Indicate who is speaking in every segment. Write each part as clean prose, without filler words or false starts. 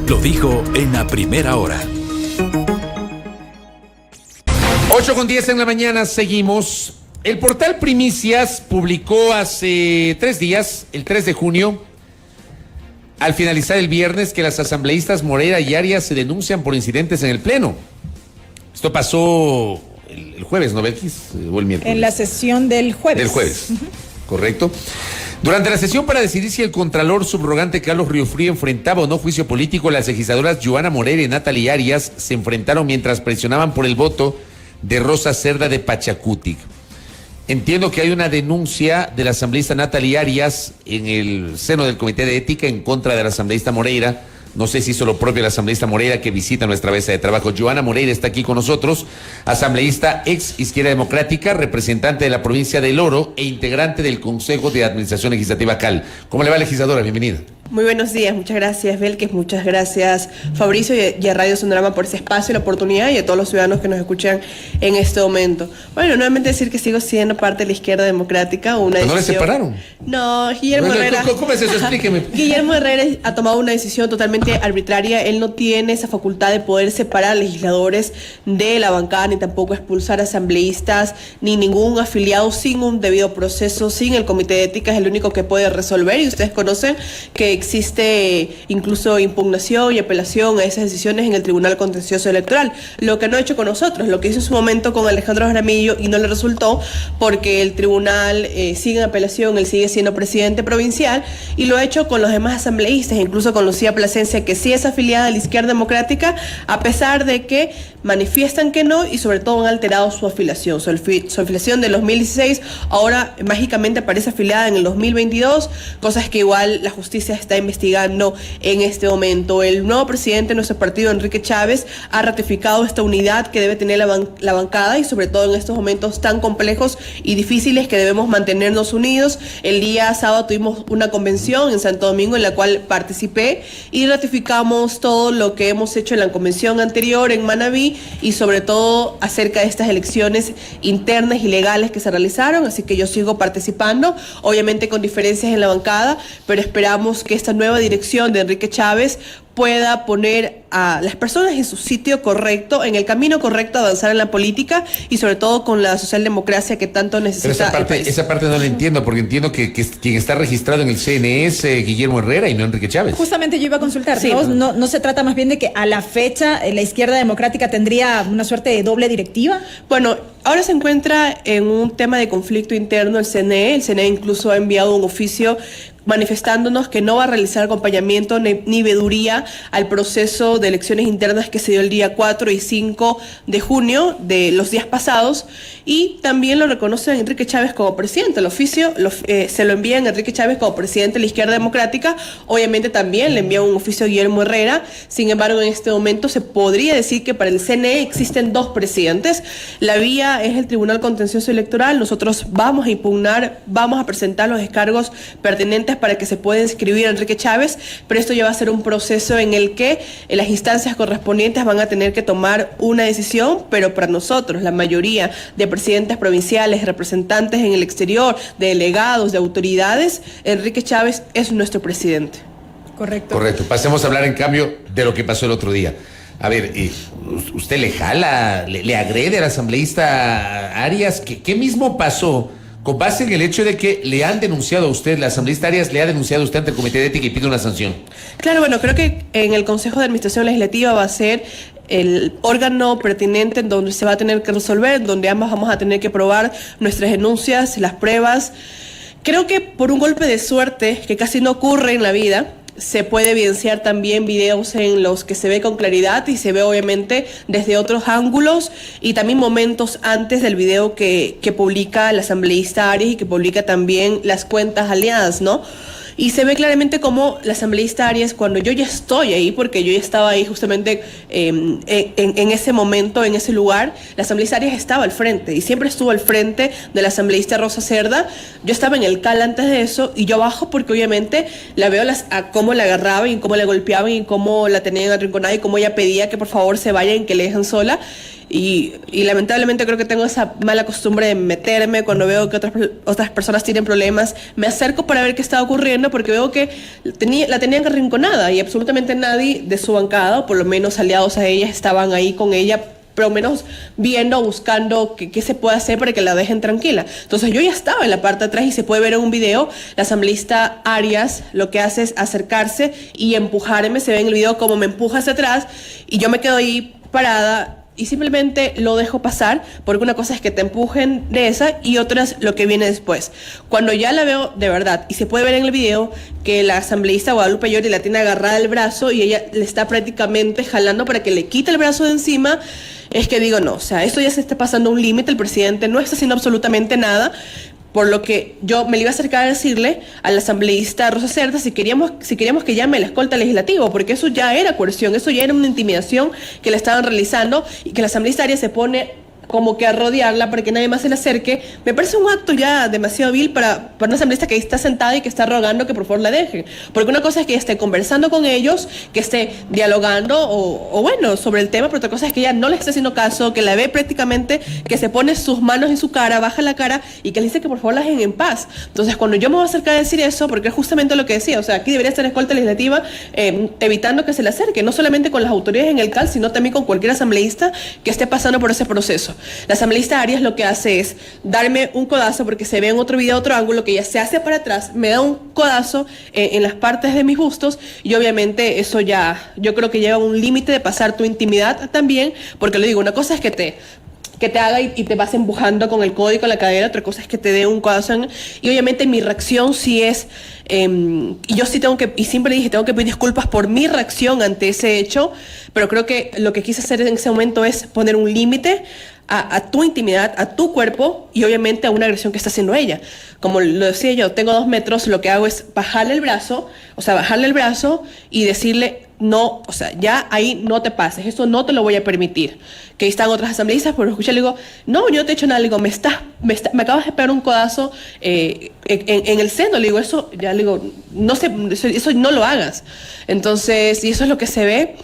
Speaker 1: Lo dijo en la primera hora.
Speaker 2: 8:10 en la mañana, seguimos. El portal Primicias publicó hace 3 días, el 3 de junio, al finalizar el viernes, que las asambleístas Moreira y Arias se denuncian por incidentes en el Pleno. Esto pasó el jueves, ¿no, Belkis? O el miércoles.
Speaker 3: En la sesión del jueves.
Speaker 2: Del jueves, correcto. Durante la sesión para decidir si el contralor subrogante Carlos Riofrío enfrentaba o no juicio político, las legisladoras Joana Moreira y Natalie Arias se enfrentaron mientras presionaban por el voto de Rosa Cerda de Pachacutic. Entiendo que hay una denuncia de la asambleísta Natalie Arias en el seno del Comité de Ética en contra de la asambleísta Moreira. No sé si hizo lo propio la asambleísta Moreira, que visita nuestra mesa de trabajo. Joana Moreira está aquí con nosotros, asambleísta ex Izquierda Democrática, representante de la provincia del Oro e integrante del Consejo de Administración Legislativa CAL. ¿Cómo le va, legisladora? Bienvenida.
Speaker 4: Muy buenos días, muchas gracias Belkis, muchas gracias Fabricio y a Radio Sonorama por ese espacio y la oportunidad, y a todos los ciudadanos que nos escuchan en este momento. Bueno, nuevamente decir que sigo siendo parte de la Izquierda Democrática.
Speaker 2: ¿Pero no le separaron?
Speaker 4: No, Guillermo Herrera...
Speaker 2: ¿Cómo es eso? Explíqueme.
Speaker 4: Guillermo Herrera ha tomado una decisión totalmente arbitraria. Él no tiene esa facultad de poder separar a legisladores de la bancada, ni tampoco expulsar asambleístas, ni ningún afiliado sin un debido proceso, sin el Comité de Ética. Es el único que puede resolver, y ustedes conocen que existe incluso impugnación y apelación a esas decisiones en el Tribunal Contencioso Electoral. Lo que no ha hecho con nosotros, lo que hizo en su momento con Alejandro Jaramillo, y no le resultó porque el tribunal sigue en apelación, él sigue siendo presidente provincial, y lo ha hecho con los demás asambleístas, incluso con Lucía Plasencia, que sí es afiliada a la Izquierda Democrática, a pesar de que manifiestan que no, y sobre todo han alterado su afiliación. Su afiliación del 2016 ahora mágicamente aparece afiliada en el 2022, cosas que igual la justicia está investigando en este momento. El nuevo presidente de nuestro partido, Enrique Chávez, ha ratificado esta unidad que debe tener la bancada, y sobre todo en estos momentos tan complejos y difíciles que debemos mantenernos unidos. El día sábado tuvimos una convención en Santo Domingo en la cual participé, y ratificamos todo lo que hemos hecho en la convención anterior en Manabí, y sobre todo acerca de estas elecciones internas y legales que se realizaron. Así que yo sigo participando, obviamente con diferencias en la bancada, pero esperamos que esta nueva dirección de Enrique Chávez pueda poner a las personas en su sitio correcto, en el camino correcto, avanzar en la política, y sobre todo con la socialdemocracia que tanto necesita.
Speaker 2: Pero esa parte no la entiendo, porque entiendo que quien está registrado en el CNE es Guillermo Herrera y no Enrique Chávez.
Speaker 3: Justamente yo iba a consultar,
Speaker 4: sí.
Speaker 3: ¿No se trata más bien de que a la fecha la Izquierda Democrática tendría una suerte de doble directiva?
Speaker 4: Bueno, ahora se encuentra en un tema de conflicto interno el CNE. El CNE incluso ha enviado un oficio manifestándonos que no va a realizar acompañamiento ni veeduría al proceso de elecciones internas que se dio el día 4 y 5 de junio de los días pasados, y también lo reconoce a Enrique Chávez como presidente. El oficio se lo envía a Enrique Chávez como presidente de la Izquierda Democrática. Obviamente también le envía un oficio a Guillermo Herrera. Sin embargo, en este momento se podría decir que para el CNE existen dos presidentes. La vía es el Tribunal Contencioso Electoral. Nosotros vamos a impugnar, vamos a presentar los descargos pertinentes para que se pueda inscribir a Enrique Chávez, pero esto ya va a ser un proceso en el que las instancias correspondientes van a tener que tomar una decisión. Pero para nosotros, la mayoría de presidentes provinciales, representantes en el exterior, de delegados, de autoridades, Enrique Chávez es nuestro presidente.
Speaker 3: Correcto.
Speaker 2: Correcto. Pasemos a hablar, en cambio, de lo que pasó el otro día. A ver, ¿usted le jala, le agrede al asambleísta Arias? ¿Qué mismo pasó? Con base en el hecho de que le han denunciado a usted, la asambleísta Arias le ha denunciado a usted ante el Comité de Ética y pide una sanción.
Speaker 4: Claro, bueno, creo que en el Consejo de Administración Legislativa va a ser el órgano pertinente en donde se va a tener que resolver, donde ambas vamos a tener que probar nuestras denuncias, las pruebas. Creo que por un golpe de suerte, que casi no ocurre en la vida, se puede evidenciar también videos en los que se ve con claridad, y se ve obviamente desde otros ángulos, y también momentos antes del video que publica la asambleísta Arias y que publica también las cuentas aliadas, ¿no? Y se ve claramente como la asambleísta Arias, cuando yo ya estoy ahí, porque yo ya estaba ahí justamente en ese momento, en ese lugar, la asambleísta Arias estaba al frente, y siempre estuvo al frente de la asambleísta Rosa Cerda. Yo estaba en el CAL antes de eso, y yo abajo porque obviamente la veo a cómo la agarraban y cómo la golpeaban y cómo la tenían arrinconada y cómo ella pedía que por favor se vayan, que le dejan sola. y lamentablemente creo que tengo esa mala costumbre de meterme cuando veo que otras personas tienen problemas. Me acerco para ver qué está ocurriendo porque veo que la tenían arrinconada y absolutamente nadie de su bancada, o por lo menos aliados a ella, estaban ahí con ella, por lo menos viendo, buscando qué se puede hacer para que la dejen tranquila. Entonces yo ya estaba en la parte de atrás y se puede ver en un video, la asambleísta Arias lo que hace es acercarse y empujarme, se ve en el video como me empuja hacia atrás y yo me quedo ahí parada y simplemente lo dejo pasar, porque una cosa es que te empujen de esa y otra es lo que viene después. Cuando ya la veo de verdad, y se puede ver en el video que la asambleísta Guadalupe Llori la tiene agarrada el brazo y ella le está prácticamente jalando para que le quite el brazo de encima, es que digo, no, o sea, esto ya se está pasando un límite, el presidente no está haciendo absolutamente nada. Por lo que yo me le iba a acercar a decirle a la asambleísta Rosa Cerda si queríamos que llame a la escolta legislativa, porque eso ya era coerción, eso ya era una intimidación que le estaban realizando y que la asambleísta Arias se pone como que a rodearla para que nadie más se le acerque. Me parece un acto ya demasiado vil para una asambleísta que está sentada y que está rogando que por favor la dejen. Porque una cosa es que esté conversando con ellos, que esté dialogando o bueno, sobre el tema, pero otra cosa es que ella no le esté haciendo caso, que la ve prácticamente, que se pone sus manos en su cara, baja la cara y que le dice que por favor la dejen en paz. Entonces cuando yo me voy a acercar a decir eso, porque es justamente lo que decía, o sea, aquí debería estar escolta legislativa evitando que se le acerque, no solamente con las autoridades en el CAL, sino también con cualquier asambleísta que esté pasando por ese proceso. La asambleísta Arias lo que hace es darme un codazo, porque se ve en otro video, otro ángulo, que ella se hace para atrás, me da un codazo en las partes de mis bustos y obviamente eso ya, yo creo que lleva un límite de pasar tu intimidad también, porque le digo, una cosa es que te haga y te vas empujando con el codo y con la cadera, otra cosa es que te dé un codazo y obviamente mi reacción sí es, y yo sí y siempre dije, tengo que pedir disculpas por mi reacción ante ese hecho, pero creo que lo que quise hacer en ese momento es poner un límite a tu intimidad, a tu cuerpo y obviamente a una agresión que está haciendo ella. Como lo decía yo, tengo 2 metros, lo que hago es bajarle el brazo y decirle, no, o sea, ya ahí no te pases, eso no te lo voy a permitir. Que ahí están otras asambleístas, pero escuché, le digo, no, yo no te he hecho nada, le digo, me acabas de pegar un codazo en el seno, le digo, eso, ya le digo, no sé, eso no lo hagas. Entonces, y eso es lo que se ve.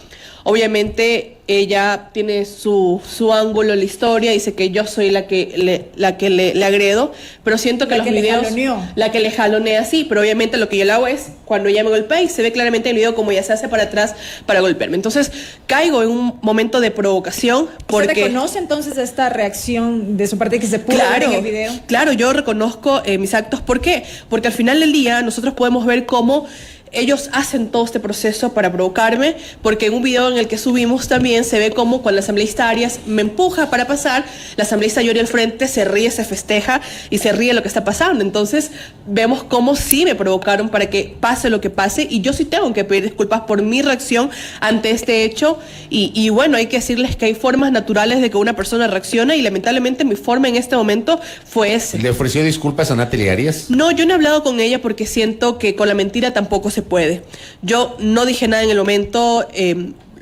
Speaker 4: Obviamente ella tiene su ángulo en la historia, dice que yo soy la que le agredo, pero siento que los videos, la que le jalonea, sí, pero obviamente lo que yo le hago es, cuando ella me golpea y se ve claramente en el video como ella se hace para atrás para golpearme. Entonces caigo en un momento de provocación porque...
Speaker 3: ¿Se reconoce entonces esta reacción de su parte que se pudo ver en el video?
Speaker 4: Claro, yo reconozco mis actos. ¿Por qué? Porque al final del día nosotros podemos ver cómo ellos hacen todo este proceso para provocarme, porque en un video en el que subimos también se ve como cuando la asambleísta Arias me empuja para pasar, la asambleísta Llori al frente se ríe, se festeja y se ríe de lo que está pasando. Entonces vemos cómo sí me provocaron para que pase lo que pase y yo sí tengo que pedir disculpas por mi reacción ante este hecho y bueno, hay que decirles que hay formas naturales de que una persona reacciona y lamentablemente mi forma en este momento fue esa.
Speaker 2: ¿Le ofreció disculpas a Natalia Arias?
Speaker 4: No, yo no he hablado con ella porque siento que con la mentira tampoco se puede. Yo no dije nada en el momento.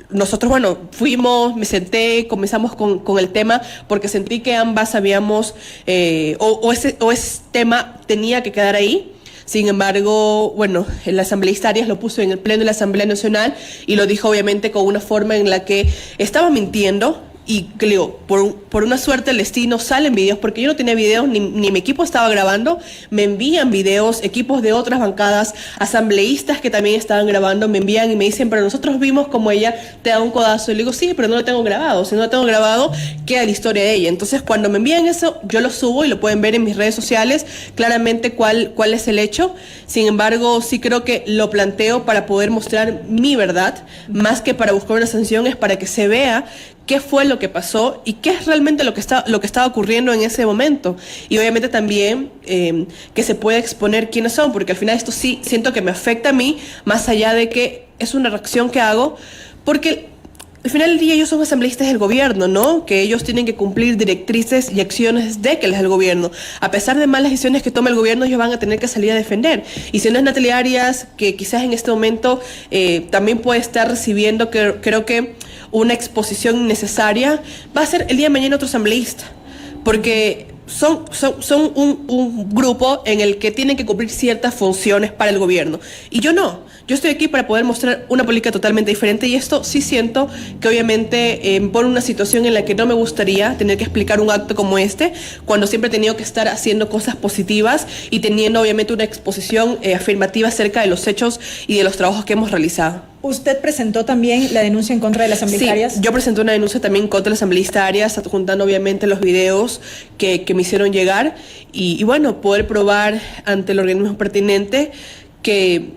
Speaker 4: Nosotros, bueno, fuimos, me senté, comenzamos con el tema porque sentí que ambas habíamos, ese tema tenía que quedar ahí. Sin embargo, bueno, el asambleísta Arias lo puso en el pleno de la Asamblea Nacional y lo dijo obviamente con una forma en la que estaba mintiendo. Y que le digo, por una suerte el destino salen videos, porque yo no tenía videos, ni mi equipo estaba grabando, me envían videos, equipos de otras bancadas, asambleístas que también estaban grabando, me envían y me dicen, pero nosotros vimos como ella te da un codazo, y le digo, sí, pero no lo tengo grabado, si no lo tengo grabado, queda la historia de ella. Entonces cuando me envían eso, yo lo subo y lo pueden ver en mis redes sociales, claramente cuál es el hecho. Sin embargo, sí creo que lo planteo para poder mostrar mi verdad, más que para buscar una sanción, es para que se vea qué fue lo que pasó y qué es realmente lo que estaba ocurriendo en ese momento. Y obviamente también que se pueda exponer quiénes son, porque al final esto sí siento que me afecta a mí, más allá de que es una reacción que hago, porque al final del día ellos son asambleístas del gobierno, ¿no? Que ellos tienen que cumplir directrices y acciones de que les da el gobierno. A pesar de malas decisiones que tome el gobierno, ellos van a tener que salir a defender. Y si no es Natalia Arias, que quizás en este momento también puede estar recibiendo, creo que una exposición innecesaria, va a ser el día de mañana otro asambleísta. Porque son un grupo en el que tienen que cumplir ciertas funciones para el gobierno. Y yo no. yo estoy aquí para poder mostrar una política totalmente diferente y esto sí siento que obviamente me pone una situación en la que no me gustaría tener que explicar un acto como este, cuando siempre he tenido que estar haciendo cosas positivas y teniendo obviamente una exposición afirmativa acerca de los hechos y de los trabajos que hemos realizado.
Speaker 3: ¿Usted presentó también la denuncia en contra de las asambleístas Arias?
Speaker 4: Sí, yo presenté una denuncia también contra la asambleísta Arias, adjuntando obviamente los videos que me hicieron llegar y bueno, poder probar ante el organismo pertinente que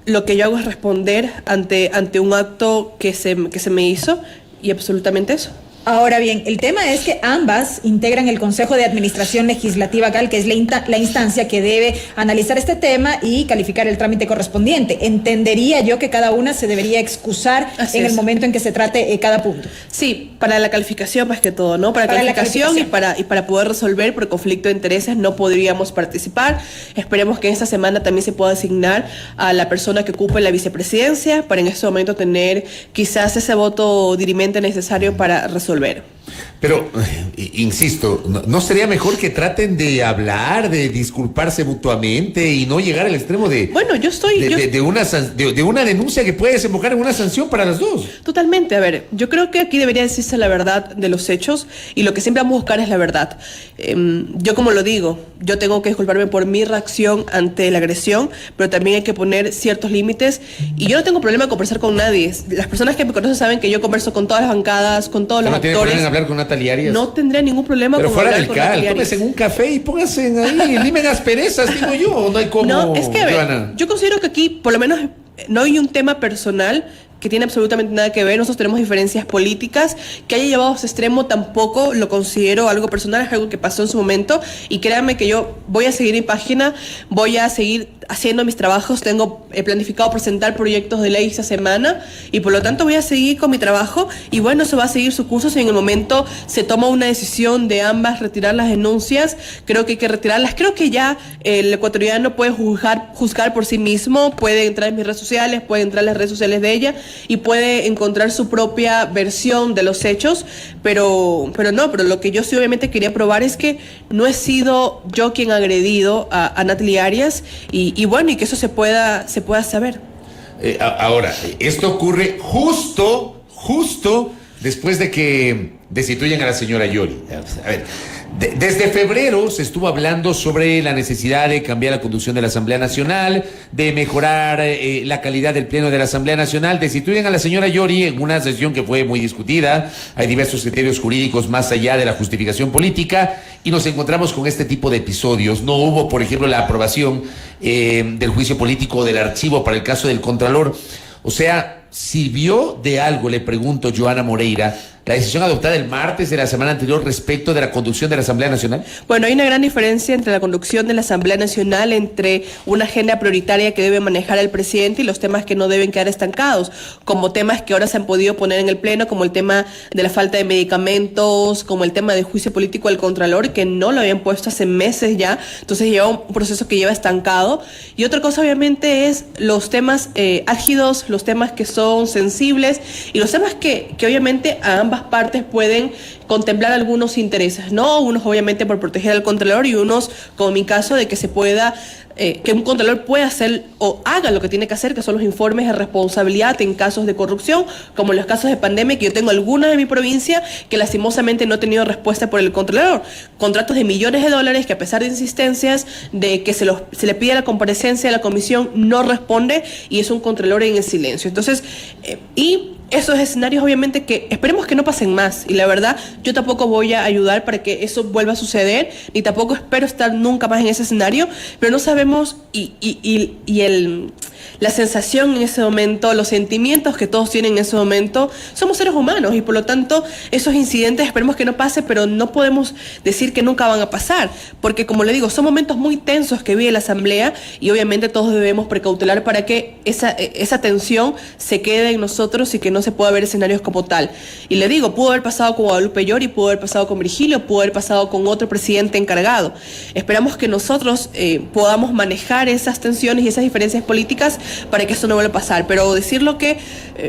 Speaker 4: lo que yo hago es responder ante un acto que se me hizo y absolutamente eso.
Speaker 3: Ahora bien, el tema es que ambas integran el Consejo de Administración Legislativa CAL, que es la instancia que debe analizar este tema y calificar el trámite correspondiente. Entendería yo que cada una se debería excusar el momento en que se trate cada punto.
Speaker 4: Sí, para la calificación más que todo, ¿no? Para calificación y para poder resolver por conflicto de intereses no podríamos participar. Esperemos que esta semana también se pueda asignar a la persona que ocupe la vicepresidencia para en este momento tener quizás ese voto dirimente necesario para resolver.
Speaker 2: Pero, insisto, ¿no sería mejor que traten de hablar, de disculparse mutuamente y no llegar al extremo de...
Speaker 4: Bueno,
Speaker 2: de una denuncia que puede desembocar en una sanción para las dos?
Speaker 4: Totalmente, a ver, yo creo que aquí debería decirse la verdad de los hechos y lo que siempre vamos a buscar es la verdad. Yo como lo digo, yo tengo que disculparme por mi reacción ante la agresión, pero también hay que poner ciertos límites y yo no tengo problema en conversar con nadie. Las personas que me conocen saben que yo converso con todas las bancadas, con todos los actores.
Speaker 2: ¿No tiene problema en hablar con Natalia Arias?
Speaker 4: No tendría ningún problema
Speaker 2: pero
Speaker 4: con
Speaker 2: fuera
Speaker 4: hablar
Speaker 2: del
Speaker 4: con
Speaker 2: CAL,
Speaker 4: Natalia Arias.
Speaker 2: tómese en un café y póngase ahí, limen asperezas, digo yo, no hay como...
Speaker 4: No, es que a ver,
Speaker 2: Joana.
Speaker 4: yo considero que aquí, por lo menos, no hay un tema personal que tiene absolutamente nada que ver. Nosotros tenemos diferencias políticas. Que haya llevado a ese extremo tampoco lo considero algo personal, es algo que pasó en su momento. Y créanme que yo voy a seguir mi página, voy a seguir haciendo mis trabajos. Tengo planificado presentar proyectos de ley esta semana y por lo tanto voy a seguir con mi trabajo. Y bueno, eso va a seguir su curso. Si en el momento se toma una decisión de ambas retirar las denuncias, creo que hay que retirarlas. Creo que ya el ecuatoriano puede juzgar por sí mismo, puede entrar en mis redes sociales, puede entrar en las redes sociales de ella y puede encontrar su propia versión de los hechos, pero lo que yo sí obviamente quería probar es que no he sido yo quien ha agredido a Natalia Arias y bueno, y que eso se pueda saber.
Speaker 2: Ahora, esto ocurre justo después de que destituyen a la señora Yoli. A ver, desde febrero se estuvo hablando sobre la necesidad de cambiar la conducción de la Asamblea Nacional, de mejorar la calidad del pleno de la Asamblea Nacional. Destituyen a la señora Yoli en una sesión que fue muy discutida. Hay diversos criterios jurídicos más allá de la justificación política y nos encontramos con este tipo de episodios. No hubo, por ejemplo, la aprobación del juicio político del archivo para el caso del Contralor. O sea, ¿sirvió de algo, le pregunto, Joana Moreira, la decisión adoptada el martes de la semana anterior respecto de la conducción de la Asamblea Nacional?
Speaker 4: Bueno, hay una gran diferencia entre la conducción de la Asamblea Nacional, entre una agenda prioritaria que debe manejar el presidente y los temas que no deben quedar estancados, como temas que ahora se han podido poner en el Pleno, como el tema de la falta de medicamentos, como el tema del juicio político del Contralor, que no lo habían puesto hace meses ya, entonces lleva un proceso que lleva estancado. Y otra cosa obviamente es los temas álgidos, los temas que son sensibles y los temas que obviamente a ambas partes pueden contemplar algunos intereses, ¿no? Unos obviamente por proteger al Contralor y unos, como mi caso, de que se pueda, que un Contralor pueda hacer o haga lo que tiene que hacer, que son los informes de responsabilidad en casos de corrupción, como en los casos de pandemia, que yo tengo algunas en mi provincia que lastimosamente no he tenido respuesta por el Contralor. Contratos de millones de dólares que a pesar de insistencias de que se le pide la comparecencia de la comisión, no responde y es un Contralor en el silencio. Entonces, esos escenarios obviamente que esperemos que no pasen más y la verdad yo tampoco voy a ayudar para que eso vuelva a suceder ni tampoco espero estar nunca más en ese escenario, pero no sabemos la sensación en ese momento, los sentimientos que todos tienen en ese momento, somos seres humanos y por lo tanto esos incidentes esperemos que no pase, pero no podemos decir que nunca van a pasar, porque como le digo, son momentos muy tensos que vive la Asamblea y obviamente todos debemos precautelar para que esa tensión se quede en nosotros y que no no se pueda ver escenarios como tal. Y le digo, pudo haber pasado con Guadalupe Llori, pudo haber pasado con Virgilio, pudo haber pasado con otro presidente encargado. Esperamos que nosotros podamos manejar esas tensiones y esas diferencias políticas para que esto no vuelva a pasar. Pero decirlo que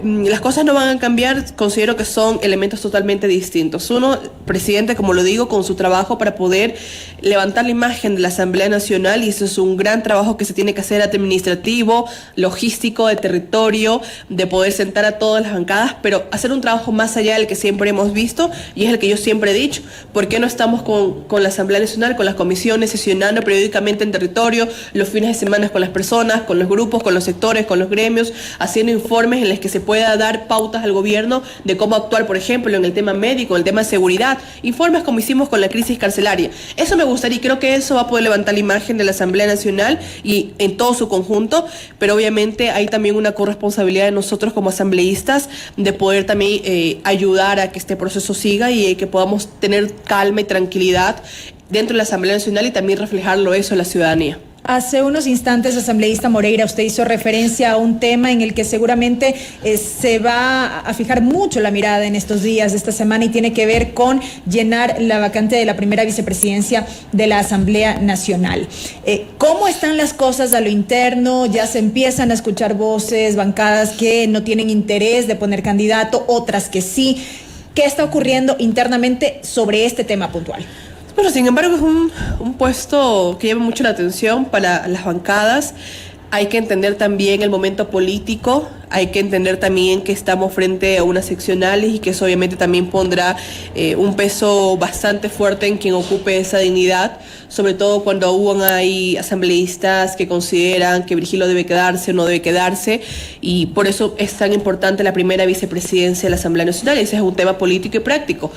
Speaker 4: las cosas no van a cambiar, considero que son elementos totalmente distintos. Uno, presidente, como lo digo, con su trabajo para poder levantar la imagen de la Asamblea Nacional, y eso es un gran trabajo que se tiene que hacer administrativo, logístico, de territorio, de poder sentar a todas las bancadas, pero hacer un trabajo más allá del que siempre hemos visto, y es el que yo siempre he dicho. ¿Por qué no estamos con la Asamblea Nacional, con las comisiones, sesionando periódicamente en territorio, los fines de semana con las personas, con los grupos, con los sectores, con los gremios, haciendo informes en los que se pueda dar pautas al gobierno de cómo actuar, por ejemplo, en el tema médico, en el tema de seguridad, informes como hicimos con la crisis carcelaria? Eso me gustaría, y creo que eso va a poder levantar la imagen de la Asamblea Nacional y en todo su conjunto, pero obviamente hay también una corresponsabilidad de nosotros como asambleístas de poder también ayudar a que este proceso siga y que podamos tener calma y tranquilidad dentro de la Asamblea Nacional y también reflejarlo eso en la ciudadanía.
Speaker 3: Hace unos instantes, asambleísta Moreira, usted hizo referencia a un tema en el que seguramente se va a fijar mucho la mirada en estos días de esta semana, y tiene que ver con llenar la vacante de la primera vicepresidencia de la Asamblea Nacional. ¿Cómo están las cosas a lo interno? Ya se empiezan a escuchar voces, bancadas que no tienen interés de poner candidato, otras que sí. ¿Qué está ocurriendo internamente sobre este tema puntual?
Speaker 4: Bueno, sin embargo, es un puesto que llama mucho la atención para las bancadas. Hay que entender también el momento político, hay que entender también que estamos frente a unas seccionales y que eso obviamente también pondrá un peso bastante fuerte en quien ocupe esa dignidad, sobre todo cuando aún hay asambleístas que consideran que Virgilio debe quedarse o no debe quedarse, y por eso es tan importante la primera vicepresidencia de la Asamblea Nacional. Ese es un tema político y práctico,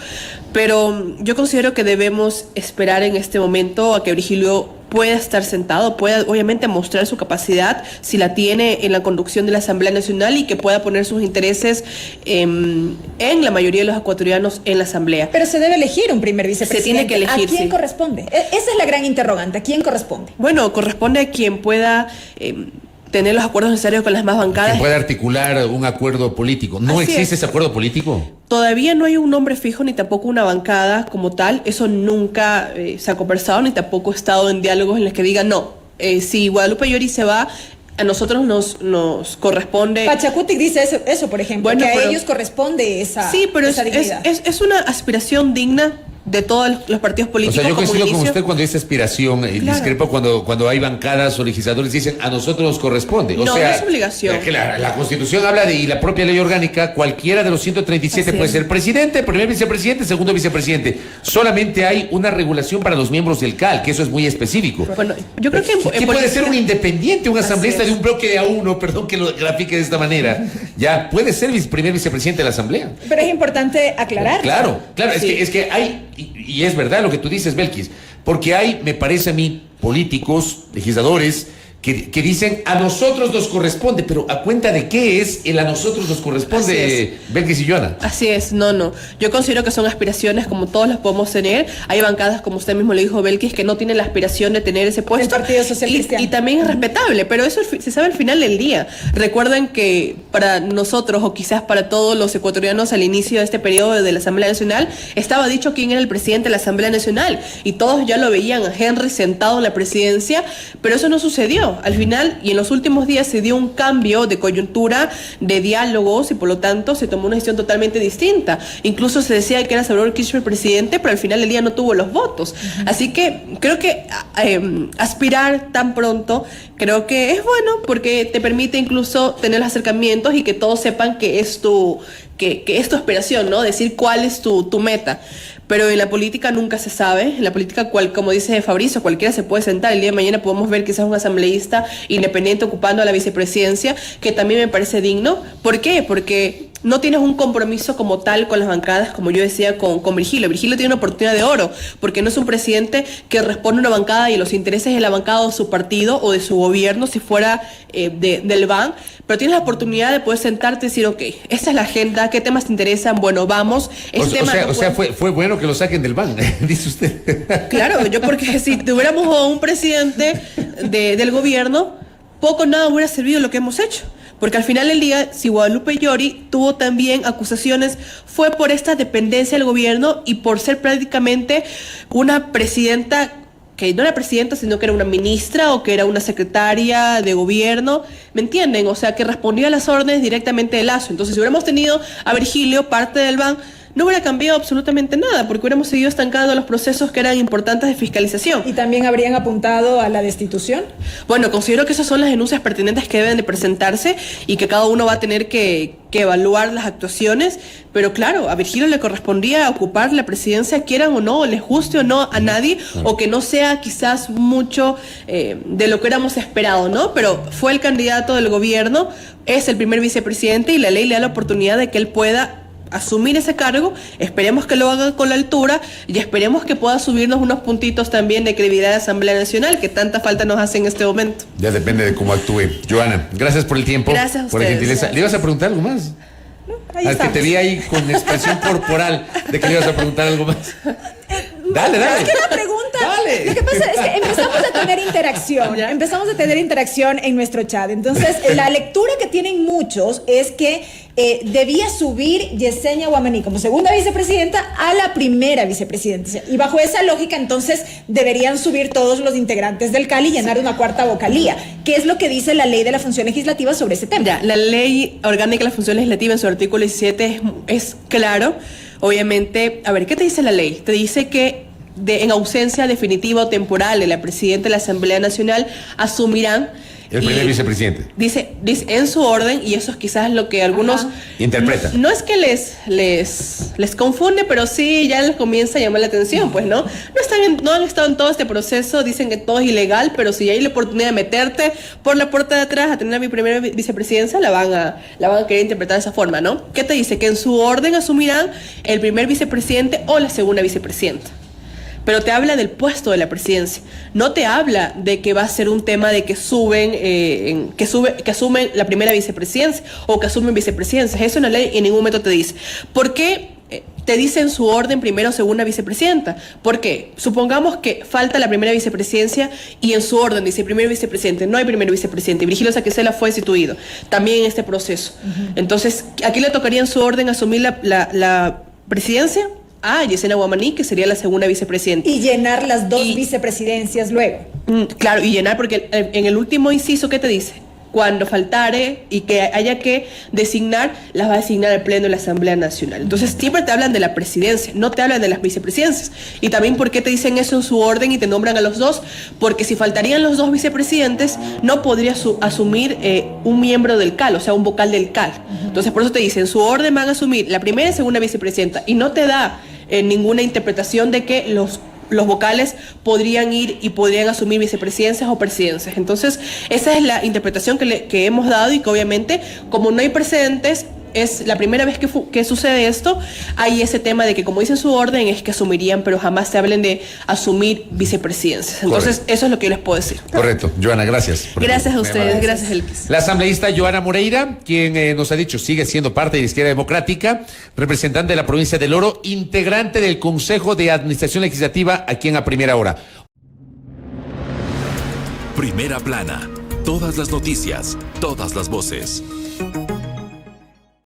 Speaker 4: pero yo considero que debemos esperar en este momento a que Virgilio pueda estar sentado, pueda obviamente mostrar su capacidad, si la tiene, en la conducción de la Asamblea Nacional, y que pueda poner sus intereses en la mayoría de los ecuatorianos en la Asamblea.
Speaker 3: Pero se debe elegir un primer vicepresidente.
Speaker 4: Se tiene que elegir.
Speaker 3: ¿A quién corresponde? Esa es la gran interrogante. ¿A quién corresponde?
Speaker 4: Bueno, corresponde a quien pueda tener los acuerdos necesarios con las más bancadas.
Speaker 2: Que pueda articular un acuerdo político. ¿No existe ese acuerdo político?
Speaker 4: Todavía no hay un nombre fijo, ni tampoco una bancada como tal. Eso nunca se ha conversado, ni tampoco he estado en diálogos en los que digan, no, si Guadalupe Llori se va, a nosotros nos corresponde.
Speaker 3: Pachacutic dice eso, por ejemplo, bueno, que a ellos corresponde esa dignidad. Sí, pero
Speaker 4: es una aspiración digna de todos los partidos políticos.
Speaker 2: O sea, yo coincido con usted cuando dice aspiración, claro. Discrepo cuando hay bancadas o legisladores dicen a nosotros nos corresponde.
Speaker 4: No es obligación.
Speaker 2: Que la Constitución habla y la propia ley orgánica, cualquiera de los 137 Así puede ser presidente, primer vicepresidente, segundo vicepresidente. Solamente hay una regulación para los miembros del CAL, que eso es muy específico.
Speaker 4: Bueno, yo creo que
Speaker 2: puede ser un independiente, un asambleísta de un bloque de A1, perdón que lo grafique de esta manera, ya puede ser primer vicepresidente de la Asamblea.
Speaker 3: Pero es importante aclarar.
Speaker 2: Claro, sí. es que hay, y es verdad lo que tú dices, Belkis, porque hay, me parece a mí, políticos, legisladores, que dicen a nosotros nos corresponde, pero ¿a cuenta de qué es el a nosotros nos corresponde, Belkis y Joana?
Speaker 4: Así es, no. Yo considero que son aspiraciones como todos las podemos tener. Hay bancadas, como usted mismo le dijo, Belkis, que no tienen la aspiración de tener ese puesto.
Speaker 3: El Partido Social Cristiano.
Speaker 4: Y también es respetable, pero eso se sabe al final del día. Recuerden que para nosotros, o quizás para todos los ecuatorianos al inicio de este periodo de la Asamblea Nacional, estaba dicho quién era el presidente de la Asamblea Nacional, y todos ya lo veían a Henry sentado en la presidencia, pero eso no sucedió. Al final, y en los últimos días, se dio un cambio de coyuntura, de diálogos, y por lo tanto se tomó una decisión totalmente distinta. Incluso se decía que era Salvador Kirchner presidente, pero al final del día no tuvo los votos. Así que creo que aspirar tan pronto, creo que es bueno, porque te permite incluso tener los acercamientos y que todos sepan que es tu aspiración, ¿no? Decir cuál es tu meta. Pero en la política nunca se sabe. En la política, como dice Fabrizio, cualquiera se puede sentar. El día de mañana podemos ver quizás un asambleísta independiente ocupando la vicepresidencia, que también me parece digno. ¿Por qué? Porque no tienes un compromiso como tal con las bancadas, como yo decía con Virgilio. Virgilio tiene una oportunidad de oro, porque no es un presidente que responde a una bancada y los intereses de la bancada o de su partido o de su gobierno, si fuera del BAN, pero tienes la oportunidad de poder sentarte y decir, ok, esta es la agenda, ¿qué temas te interesan? Bueno, vamos.
Speaker 2: Fue bueno que lo saquen del BAN, dice usted.
Speaker 4: Claro, porque si tuviéramos un presidente del gobierno, poco nada hubiera servido lo que hemos hecho. Porque al final del día, si Guadalupe Llori tuvo también acusaciones, fue por esta dependencia del gobierno y por ser prácticamente una presidenta que no era presidenta, sino que era una ministra o que era una secretaria de gobierno, ¿me entienden? O sea, que respondía a las órdenes directamente de Lazo. Entonces, si hubiéramos tenido a Virgilio, parte del BAN, no hubiera cambiado absolutamente nada, porque hubiéramos seguido estancando los procesos que eran importantes de fiscalización.
Speaker 3: ¿Y también habrían apuntado a la destitución?
Speaker 4: Bueno, considero que esas son las denuncias pertinentes que deben de presentarse y que cada uno va a tener que evaluar las actuaciones, pero claro, a Virgilio le correspondía ocupar la presidencia, quieran o no, les guste o no a nadie, o que no sea quizás mucho de lo que éramos esperado, ¿no? Pero fue el candidato del gobierno, es el primer vicepresidente y la ley le da la oportunidad de que él pueda asumir ese cargo. Esperemos que lo haga con la altura y esperemos que pueda subirnos unos puntitos también de credibilidad de Asamblea Nacional, que tanta falta nos hace en este momento.
Speaker 2: Ya depende de cómo actúe. Joana, gracias por el tiempo.
Speaker 4: Gracias a
Speaker 2: por la
Speaker 4: ustedes.
Speaker 2: gentileza. ¿Le ibas a preguntar algo más?
Speaker 3: Ahí
Speaker 2: Al que te vi ahí con expresión corporal de que le ibas a preguntar algo más. Dale.
Speaker 3: Es que la pregunta,
Speaker 2: Dale.
Speaker 3: lo que pasa es que empezamos a tener interacción en nuestro chat. Entonces, la lectura que tienen muchos es que debía subir Yesenia Guamaní como segunda vicepresidenta a la primera vicepresidenta. Y bajo esa lógica, entonces, deberían subir todos los integrantes del CAL y llenar una cuarta vocalía. ¿Qué es lo que dice la ley de la función legislativa sobre ese tema?
Speaker 4: Ya, la ley orgánica de la función legislativa en su artículo 17 es claro. Obviamente, a ver, ¿qué te dice la ley? Te dice que en ausencia definitiva o temporal de la presidenta de la Asamblea Nacional asumirán
Speaker 2: El primer vicepresidente.
Speaker 4: Dice en su orden, y eso es quizás lo que algunos
Speaker 2: interpretan.
Speaker 4: No es que les confunde, pero sí ya les comienza a llamar la atención, pues no no han estado en todo este proceso, dicen que todo es ilegal, pero si hay la oportunidad de meterte por la puerta de atrás a tener a mi primera vicepresidencia, la van a querer interpretar de esa forma, ¿no? ¿Qué te dice? Que en su orden asumirán el primer vicepresidente o la segunda vicepresidenta. Pero te habla del puesto de la presidencia. No te habla de que va a ser un tema de que que asumen la primera vicepresidencia o que asumen vicepresidencias. Eso en la ley en ningún momento te dice. ¿Por qué te dice en su orden primero o segunda vicepresidenta? Porque supongamos que falta la primera vicepresidencia y en su orden dice primer vicepresidente. No hay primer vicepresidente. Virgilio Saquicela fue destituido también en este proceso. Entonces, ¿a quién le tocaría en su orden asumir la presidencia? Yesenia Guamaní, que sería la segunda vicepresidenta.
Speaker 3: Y llenar las dos vicepresidencias luego.
Speaker 4: Claro, y llenar, porque en el último inciso, ¿qué te dice? Cuando faltare y que haya que designar, las va a designar el Pleno de la Asamblea Nacional. Entonces siempre te hablan de la presidencia, no te hablan de las vicepresidencias. Y también, ¿por qué te dicen eso en su orden y te nombran a los dos? Porque si faltarían los dos vicepresidentes, no podría asumir un miembro del CAL, o sea, un vocal del CAL. Entonces, por eso te dicen, en su orden van a asumir la primera y segunda vicepresidenta, y no te da ninguna interpretación de que los vocales podrían ir y podrían asumir vicepresidencias o presidencias. Entonces, esa es la interpretación que hemos dado, y que obviamente, como no hay precedentes, es la primera vez que sucede esto. Hay ese tema de que, como dice su orden, es que asumirían, pero jamás se hablen de asumir vicepresidencias. Entonces, correcto. Eso es lo que yo les puedo decir.
Speaker 2: Correcto. Joana, gracias.
Speaker 4: Gracias a ustedes, gracias Elkis.
Speaker 2: La asambleísta Joana Moreira, quien nos ha dicho sigue siendo parte de la Izquierda Democrática, representante de la provincia del Oro, integrante del Consejo de Administración Legislativa, aquí en A Primera Hora.
Speaker 1: Primera Plana. Todas las noticias, todas las voces.